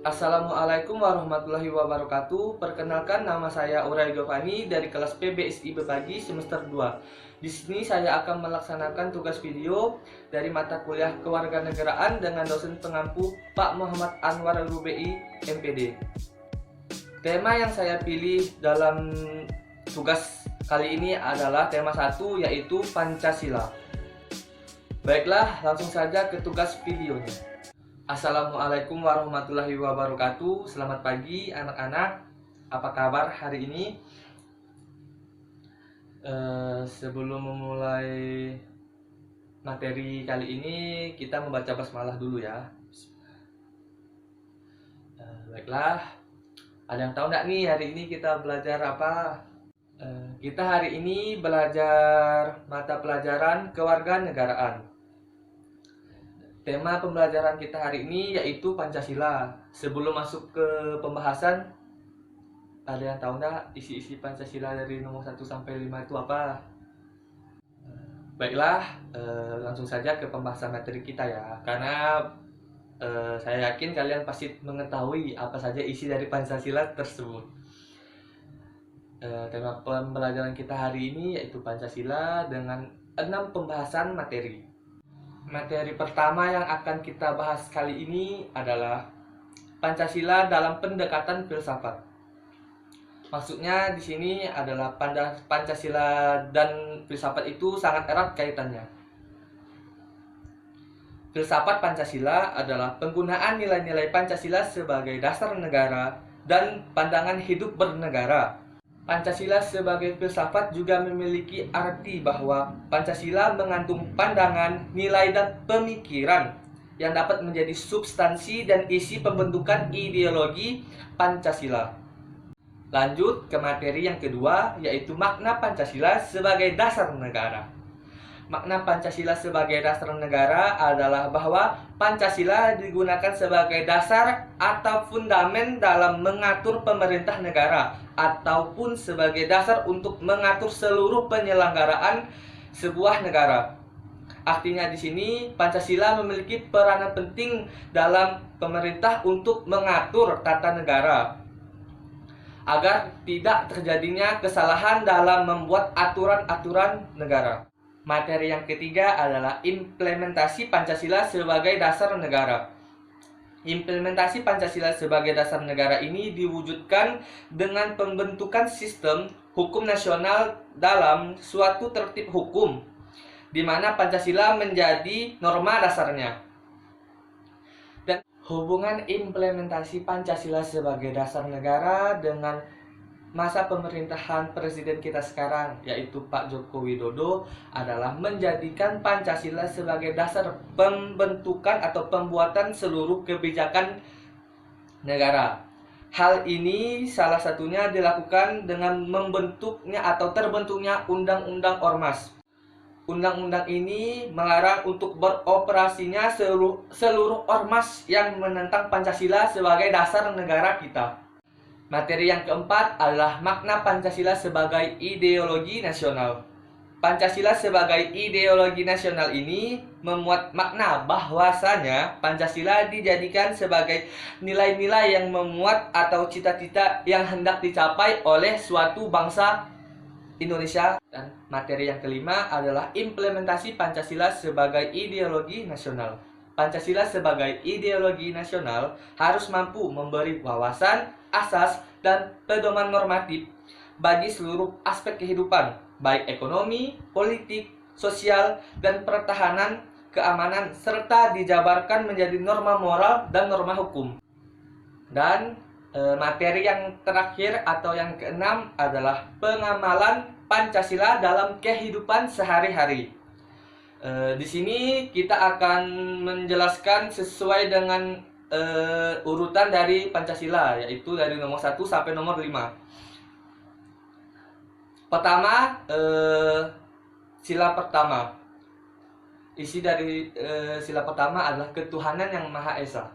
Assalamualaikum warahmatullahi wabarakatuh. Perkenalkan, nama saya Uray Giovanni dari kelas PBSI Bepagi semester 2. Di sini saya akan melaksanakan tugas video dari mata kuliah Kewarganegaraan dengan dosen pengampu Pak Muhammad Anwar Rubai, MPD. Tema yang saya pilih dalam tugas kali ini adalah tema 1, yaitu Pancasila. Baiklah, langsung saja ke tugas videonya. Assalamualaikum warahmatullahi wabarakatuh. Selamat pagi anak-anak. Apa kabar hari ini? Sebelum memulai materi kali ini, kita membaca basmalah dulu ya. Baiklah, ada yang tahu nggak nih hari ini kita belajar apa? Kita hari ini belajar mata pelajaran kewarganegaraan. Tema pembelajaran kita hari ini yaitu Pancasila. Sebelum masuk ke pembahasan, ada yang tahu nggak isi-isi Pancasila dari nomor 1 sampai 5 itu apa? Baiklah, langsung saja ke pembahasan materi kita ya. Karena saya yakin kalian pasti mengetahui apa saja isi dari Pancasila tersebut. Tema pembelajaran kita hari ini yaitu Pancasila dengan 6 pembahasan materi. Materi pertama yang akan kita bahas kali ini adalah Pancasila dalam pendekatan filsafat. Maksudnya di sini adalah Pancasila dan filsafat itu sangat erat kaitannya. Filsafat Pancasila adalah penggunaan nilai-nilai Pancasila sebagai dasar negara dan pandangan hidup bernegara. Pancasila sebagai filsafat juga memiliki arti bahwa Pancasila mengandung pandangan, nilai, dan pemikiran yang dapat menjadi substansi dan isi pembentukan ideologi Pancasila. Lanjut ke materi yang kedua, yaitu makna Pancasila sebagai dasar negara. Makna Pancasila sebagai dasar negara adalah bahwa Pancasila digunakan sebagai dasar atau fundamen dalam mengatur pemerintah negara ataupun sebagai dasar untuk mengatur seluruh penyelenggaraan sebuah negara. Artinya di sini Pancasila memiliki peranan penting dalam pemerintah untuk mengatur tata negara agar tidak terjadinya kesalahan dalam membuat aturan-aturan negara. Materi yang ketiga adalah implementasi Pancasila sebagai dasar negara. Implementasi Pancasila sebagai dasar negara ini diwujudkan dengan pembentukan sistem hukum nasional dalam suatu tertib hukum, di mana Pancasila menjadi norma dasarnya. Dan hubungan implementasi Pancasila sebagai dasar negara dengan masa pemerintahan presiden kita sekarang, yaitu Pak Joko Widodo, adalah menjadikan Pancasila sebagai dasar pembentukan atau pembuatan seluruh kebijakan negara. Hal ini salah satunya dilakukan dengan membentuknya atau terbentuknya Undang-Undang Ormas. Undang-undang ini melarang untuk beroperasinya seluruh ormas yang menentang Pancasila sebagai dasar negara kita. Materi yang keempat adalah makna Pancasila sebagai ideologi nasional. Pancasila sebagai ideologi nasional ini memuat makna bahwasanya Pancasila dijadikan sebagai nilai-nilai yang memuat atau cita-cita yang hendak dicapai oleh suatu bangsa Indonesia. Dan materi yang kelima adalah implementasi Pancasila sebagai ideologi nasional. Pancasila sebagai ideologi nasional harus mampu memberi wawasan, asas, dan pedoman normatif bagi seluruh aspek kehidupan, baik ekonomi, politik, sosial, dan pertahanan, keamanan, serta dijabarkan menjadi norma moral dan norma hukum. Dan materi yang terakhir atau yang keenam adalah pengamalan Pancasila dalam kehidupan sehari-hari. Di sini kita akan menjelaskan sesuai dengan urutan dari Pancasila, yaitu dari nomor 1 sampai nomor 5. Pertama, sila pertama. Isi dari sila pertama adalah ketuhanan yang Maha Esa.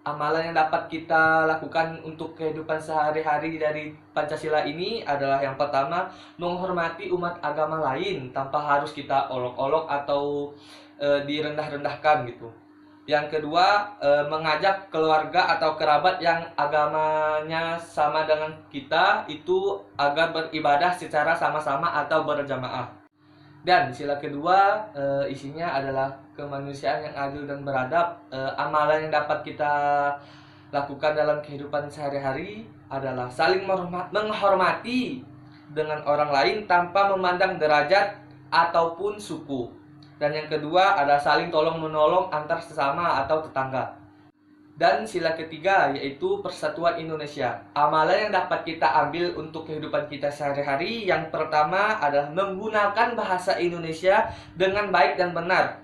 Amalan yang dapat kita lakukan untuk kehidupan sehari-hari dari Pancasila ini adalah yang pertama, menghormati umat agama lain tanpa harus kita olok-olok atau direndah-rendahkan gitu. Yang kedua, mengajak keluarga atau kerabat yang agamanya sama dengan kita itu agar beribadah secara sama-sama atau berjamaah. Dan sila kedua, isinya adalah kemanusiaan yang adil dan beradab. Amalan yang dapat kita lakukan dalam kehidupan sehari-hari adalah saling menghormati dengan orang lain tanpa memandang derajat ataupun suku. Dan yang kedua adalah saling tolong-menolong antar sesama atau tetangga. Dan sila ketiga yaitu persatuan Indonesia. Amalan yang dapat kita ambil untuk kehidupan kita sehari-hari, yang pertama adalah menggunakan bahasa Indonesia dengan baik dan benar.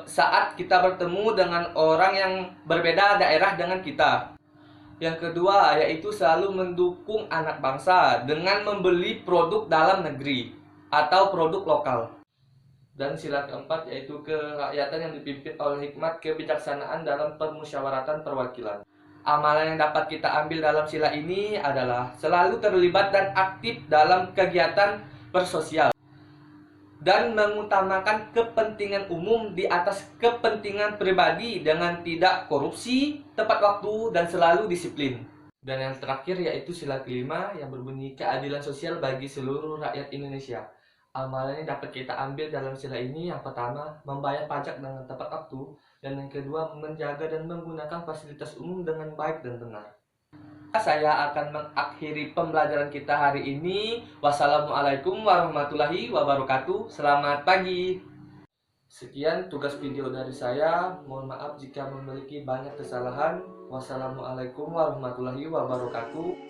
Saat kita bertemu dengan orang yang berbeda daerah dengan kita. Yang kedua yaitu selalu mendukung anak bangsa dengan membeli produk dalam negeri atau produk lokal. Dan sila keempat yaitu kerakyatan yang dipimpin oleh hikmat kebijaksanaan dalam permusyawaratan perwakilan. Amalan yang dapat kita ambil dalam sila ini adalah selalu terlibat dan aktif dalam kegiatan bersosial dan mengutamakan kepentingan umum di atas kepentingan pribadi dengan tidak korupsi, tepat waktu, dan selalu disiplin. Dan yang terakhir yaitu sila kelima yang berbunyi keadilan sosial bagi seluruh rakyat Indonesia. Amalan yang dapat kita ambil dalam sila ini, yang pertama membayar pajak dengan tepat waktu, dan yang kedua menjaga dan menggunakan fasilitas umum dengan baik dan benar. Saya akan mengakhiri pembelajaran kita hari ini. Wassalamualaikum warahmatullahi wabarakatuh. Selamat pagi. Sekian tugas video dari saya. Mohon maaf jika memiliki banyak kesalahan. Wassalamualaikum warahmatullahi wabarakatuh.